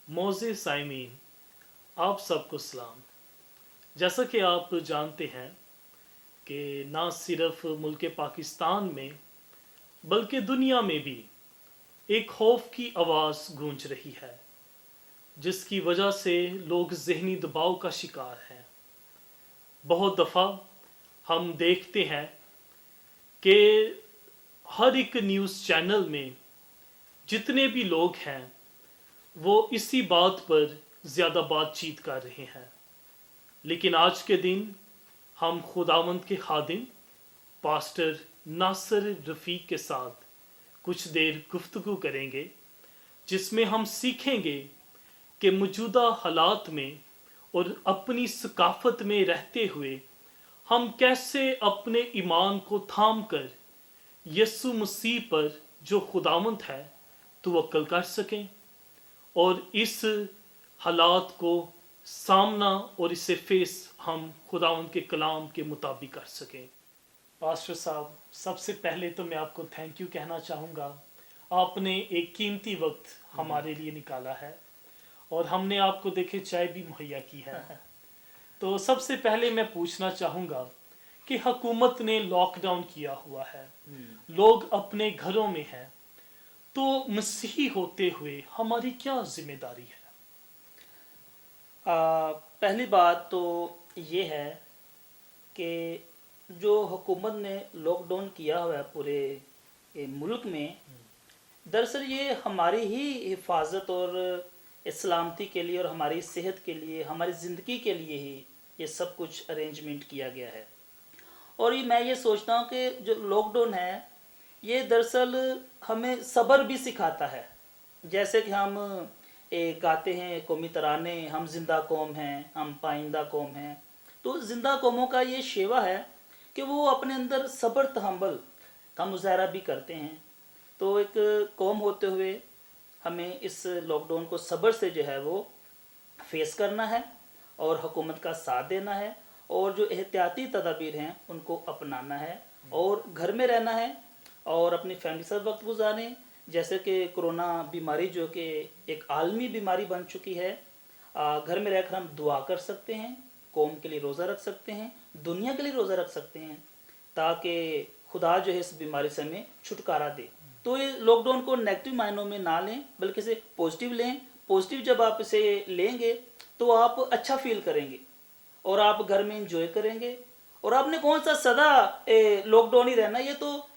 मोज़े साइमीन, आप सबको सलाम। जैसा कि आप जानते हैं कि ना सिर्फ मुल्क पाकिस्तान में बल्कि दुनिया में भी एक खौफ की आवाज़ गूंज रही है, जिसकी वजह से लोग ज़हनी दबाव का शिकार हैं। बहुत दफ़ा हम देखते हैं कि हर एक न्यूज़ चैनल में जितने भी लोग हैं वो इसी बात पर ज़्यादा बातचीत कर रहे हैं। लेकिन आज के दिन हम खुदावंद के खादिम पास्टर नासिर रफ़ीक के साथ कुछ देर गुफ्तगू करेंगे, जिसमें हम सीखेंगे कि मौजूदा हालात में और अपनी सकाफत में रहते हुए हम कैसे अपने ईमान को थाम कर यस्सु मसीह पर जो खुदावंद है तवक्ल कर सकें और इस हालात को सामना और इसे फेस हम खुदावंद के कलाम के मुताबिक कर सकें। पास्टर साहब, सबसे पहले तो मैं आपको थैंक यू कहना चाहूँगा। आपने एक कीमती वक्त हमारे लिए निकाला है और हमने आपको देखे चाय भी मुहैया की है। तो सबसे पहले मैं पूछना चाहूँगा कि हुकूमत ने लॉकडाउन किया हुआ है, लोग अपने घरों में हैं, तो मसीही होते हुए हमारी क्या जिम्मेदारी है? पहली बात तो ये है कि जो हुकूमत ने लॉकडाउन किया हुआ है पूरे मुल्क में, दरअसल ये हमारी ही हिफाजत और सलामती के लिए और हमारी सेहत के लिए, हमारी ज़िंदगी के लिए ही ये सब कुछ अरेंजमेंट किया गया है। और मैं ये सोचता हूँ कि जो लॉकडाउन है ये दरअसल हमें सब्र भी सिखाता है। जैसे कि हम गाते हैं कौमी तराने, हम जिंदा कौम हैं, हम पाइंदा कौम हैं। तो जिंदा कौमों का ये शेवा है कि वो अपने अंदर सब्र तहम्मुल का मुजाहरा भी करते हैं। तो एक कौम होते हुए हमें इस लॉकडाउन को सब्र से जो है वो फेस करना है और हुकूमत का साथ देना है और जो एहतियाती तदाबीर हैं उनको अपनाना है और घर में रहना है और अपनी फैमिली के साथ वक्त गुजारें। जैसे कि कोरोना बीमारी जो कि एक आलमी बीमारी बन चुकी है, घर में रहकर हम दुआ कर सकते हैं, कौम के लिए रोज़ा रख सकते हैं, दुनिया के लिए रोज़ा रख सकते हैं, ताकि खुदा जो है इस बीमारी से हमें छुटकारा दे। तो ये लॉकडाउन को नेगेटिव मायनों में ना लें, बल्कि इसे पॉजिटिव लें। पॉजिटिव जब आप इसे लेंगे तो आप अच्छा फील करेंगे और आप घर में इंजॉय करेंगे। और आपने कौन सा सदा लॉकडाउन ही रहना, ये तो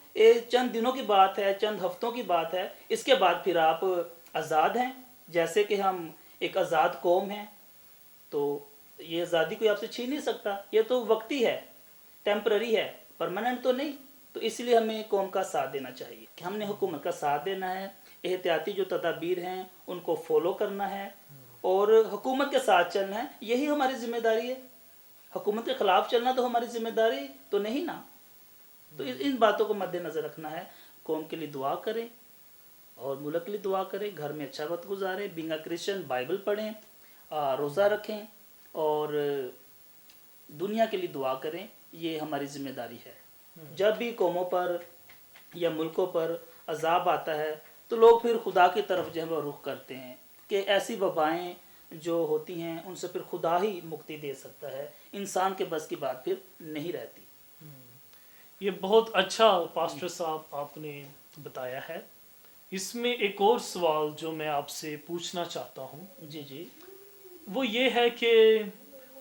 चंद दिनों की बात है, चंद हफ्तों की बात है। इसके बाद फिर आप आज़ाद हैं, जैसे कि हम एक आज़ाद कौम हैं। तो ये आज़ादी कोई आपसे छीन नहीं सकता, ये तो वक्ती है, टेम्पररी है, परमानेंट तो नहीं। तो इसलिए हमें कौम का साथ देना चाहिए कि हमने हुकूमत का साथ देना है, एहतियाती जो तदाबीर हैं उनको फॉलो करना है और हुकूमत के साथ चलना है। यही हमारी जिम्मेदारी है। हुकूमत के खिलाफ चलना तो हमारी जिम्मेदारी तो नहीं ना। तो इन बातों को मद्देनज़र रखना है। कौम के लिए दुआ करें और मुल्क के लिए दुआ करें, घर में अच्छा वक्त गुजारें, बीइंग अ क्रिश्चियन बाइबल पढ़ें, रोज़ा रखें और दुनिया के लिए दुआ करें। ये हमारी जिम्मेदारी है। जब भी कौमों पर या मुल्कों पर अजाब आता है तो लोग फिर खुदा की तरफ जो है वो रुख करते हैं कि ऐसी वबाएँ जो होती हैं उनसे फिर खुदा ही मुक्ति दे सकता है, इंसान के बस की बात फिर नहीं रहती। ये बहुत अच्छा पास्टर साहब आपने बताया है। इसमें एक और सवाल जो मैं आपसे पूछना चाहता हूँ, जी जी। वो ये है कि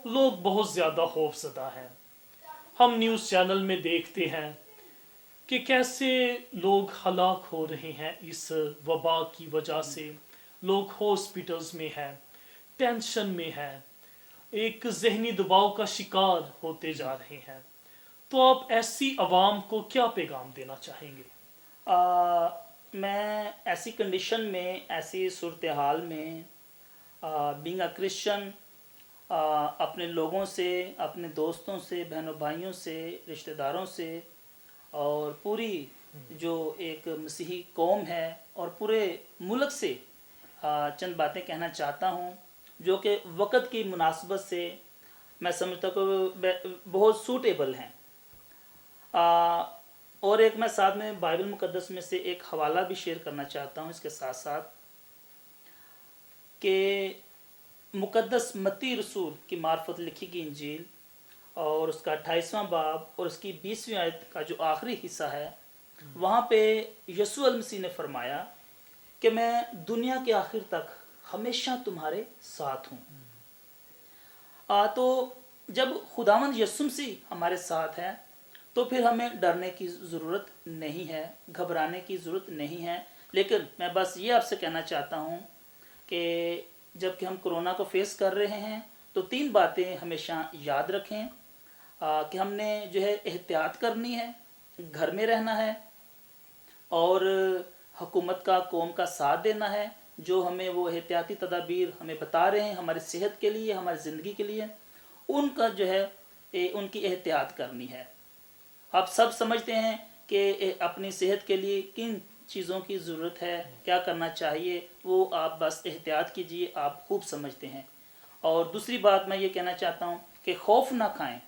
लोग बहुत ज़्यादा खौफज़दा हैं। हम न्यूज़ चैनल में देखते हैं कि कैसे लोग हलाक हो रहे हैं इस वबा की वजह से। लोग हॉस्पिटल्स में हैं, टेंशन में हैं, एक ज़हनी दबाव का शिकार होते जा रहे हैं। तो आप ऐसी आवाम को क्या पैगाम देना चाहेंगे? मैं ऐसी कंडीशन में, ऐसी सूरत हाल में बीइंग अ क्रिश्चियन अपने लोगों से, अपने दोस्तों से, बहनों भाइयों से, रिश्तेदारों से और पूरी जो एक मसीही कौम है और पूरे मुल्क से चंद बातें कहना चाहता हूँ जो कि वक़्त की मुनासबत से मैं समझता हूँ बहुत सूटेबल हैं। और एक मैं साथ में बाइबल मुकद्दस में से एक हवाला भी शेयर करना चाहता हूँ इसके साथ साथ, کہ मुकद्दस मत्ती रसूल की मार्फत लिखी गई इंजील और उसका 28वां बाब और उसकी 20वीं आयत का जो आखिरी हिस्सा है, वहाँ पे यीशु अल मसीह ने फरमाया कि मैं दुनिया के आखिर तक हमेशा तुम्हारे साथ हूँ। तो जब खुदावंद यीशु मसीह हमारे साथ है तो फिर हमें डरने की ज़रूरत नहीं है, घबराने की ज़रूरत नहीं है। लेकिन मैं बस ये आपसे कहना चाहता हूँ कि जब कि हम कोरोना को फेस कर रहे हैं तो 3 बातें हमेशा याद रखें कि हमने जो है एहतियात करनी है, घर में रहना है और हुकूमत का, कौम का साथ देना है जो हमें वो एहतियाती तदाबीर हमें बता रहे हैं हमारी सेहत के लिए, हमारी ज़िंदगी के लिए, उनका जो है उनकी एहतियात करनी है। आप सब समझते हैं कि अपनी सेहत के लिए किन चीज़ों की ज़रूरत है, क्या करना चाहिए, वो आप बस एहतियात कीजिए, आप खूब समझते हैं। और दूसरी बात मैं ये कहना चाहता हूँ कि खौफ ना खाएं।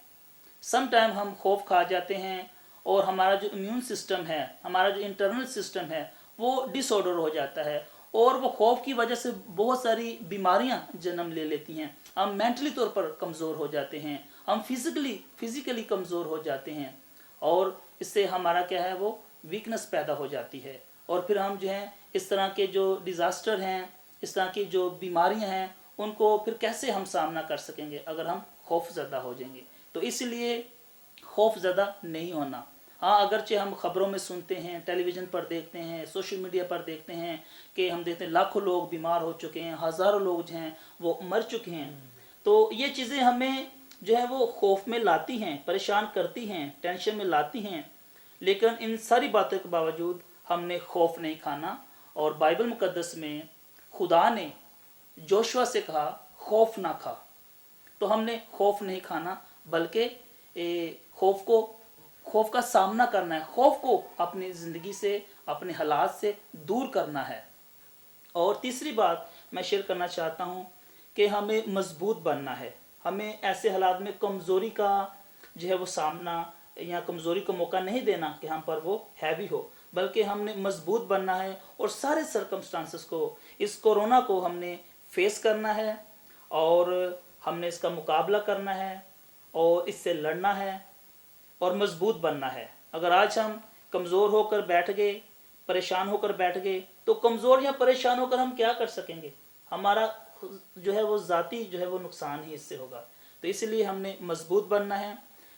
सम टाइम हम खौफ खा जाते हैं और हमारा जो इम्यून सिस्टम है, हमारा जो इंटरनल सिस्टम है, वो डिसऑर्डर हो जाता है और वो खौफ की वजह से बहुत सारी बीमारियां जन्म ले लेती हैं। हम मेंटली तौर पर कमज़ोर हो जाते हैं, हम फिज़िकली कमज़ोर हो जाते हैं और इससे हमारा क्या है वो वीकनेस पैदा हो जाती है। और फिर हम जो है इस तरह के जो डिज़ास्टर हैं, इस तरह की जो बीमारियां हैं, उनको फिर कैसे हम सामना कर सकेंगे अगर हम खौफ ज़्यादा हो जाएंगे। तो इसलिए खौफ ज़्यादा नहीं होना। हाँ, अगरचे हम ख़बरों में सुनते हैं, टेलीविज़न पर देखते हैं, सोशल मीडिया पर देखते हैं कि हम देखते हैं लाखों लोग बीमार हो चुके हैं, हज़ारों लोग जो हैं वो मर चुके हैं। तो ये चीज़ें हमें जो है वो खौफ में लाती हैं, परेशान करती हैं, टेंशन में लाती हैं। लेकिन इन सारी बातों के बावजूद हमने खौफ नहीं खाना। और बाइबल मुकद्दस में खुदा ने जोशुआ से कहा खौफ ना खा। तो हमने खौफ नहीं खाना बल्कि खौफ का सामना करना है, खौफ को अपनी ज़िंदगी से, अपने हालात से दूर करना है। और तीसरी बात मैं शेयर करना चाहता हूँ कि हमें मजबूत बनना है। हमें ऐसे हालात में कमज़ोरी का जो है वो सामना या कमज़ोरी को मौका नहीं देना कि हम पर वो हैवी हो, बल्कि हमने मजबूत बनना है और सारे सर्कमस्टांसेस को, इस कोरोना को हमने फेस करना है और हमने इसका मुकाबला करना है और इससे लड़ना है और मजबूत बनना है। अगर आज हम कमज़ोर होकर बैठ गए, परेशान होकर बैठ गए, तो कमज़ोर या परेशान होकर हम क्या कर सकेंगे? हमारा जो है वो ज़ाती जो है वो नुकसान ही इससे होगा। तो इसलिए हमने मजबूत बनना है।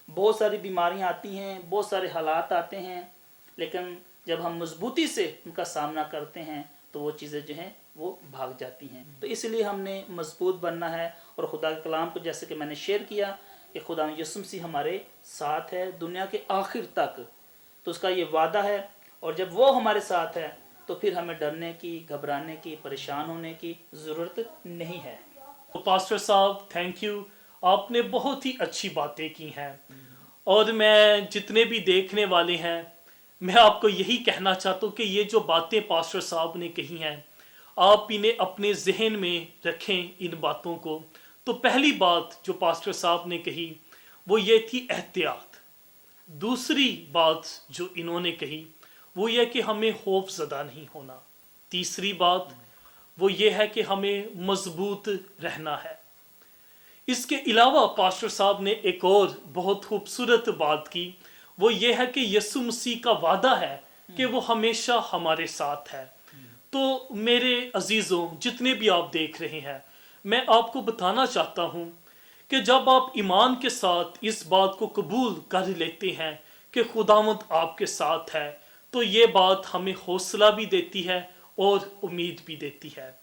बहुत सारी बीमारियां आती हैं, बहुत सारे हालात आते हैं, लेकिन जब हम मजबूती से उनका सामना करते हैं तो वो चीज़ें जो हैं वो भाग जाती हैं। तो इसलिए हमने मजबूत बनना है और खुदा के कलाम को जैसे कि मैंने शेयर किया कि खुदा यीशु मसीह हमारे साथ है दुनिया के आखिर तक, तो उसका ये वादा है। और जब वो हमारे साथ है तो फिर हमें डरने की, घबराने की, परेशान होने की ज़रूरत नहीं है। तो पास्टर साहब थैंक यू, आपने बहुत ही अच्छी बातें की हैं और मैं जितने भी देखने वाले हैं मैं आपको यही कहना चाहता हूँ कि ये जो बातें पास्टर साहब ने कही हैं आप इन्हें अपने जहन में रखें इन बातों को। तो पहली बात जो पास्टर साहब ने कही वो ये थी एहतियात। दूसरी बात जो इन्होंने कही वो ये कि हमें खौफ ज़दा नहीं होना। तीसरी बात वो ये है कि हमें मजबूत रहना है। इसके अलावा पास्टर साहब ने एक और बहुत खूबसूरत बात की, वो ये है कि यीशु मसीह का वादा है कि वो हमेशा हमारे साथ है। तो मेरे अजीज़ों जितने भी आप देख रहे हैं, मैं आपको बताना चाहता हूँ कि जब आप ईमान के साथ इस बात को कबूल कर लेते हैं कि खुदावंद आपके साथ है, तो ये बात हमें हौसला भी देती है और उम्मीद भी देती है।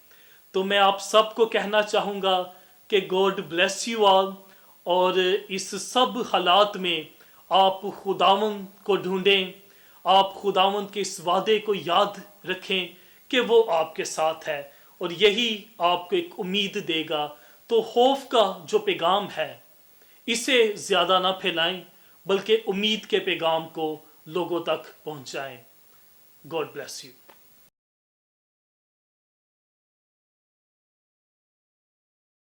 तो मैं आप सबको कहना चाहूँगा कि गॉड ब्लेस यू ऑल, और इस सब हालात में आप खुदावंद को ढूंढें, आप खुदावंद के इस वादे को याद रखें कि वो आपके साथ है और यही आपको एक उम्मीद देगा। तो खौफ का जो पैगाम है इसे ज़्यादा ना फैलाएं बल्कि उम्मीद के पैगाम को लोगों तक पहुंचाएं। God bless you.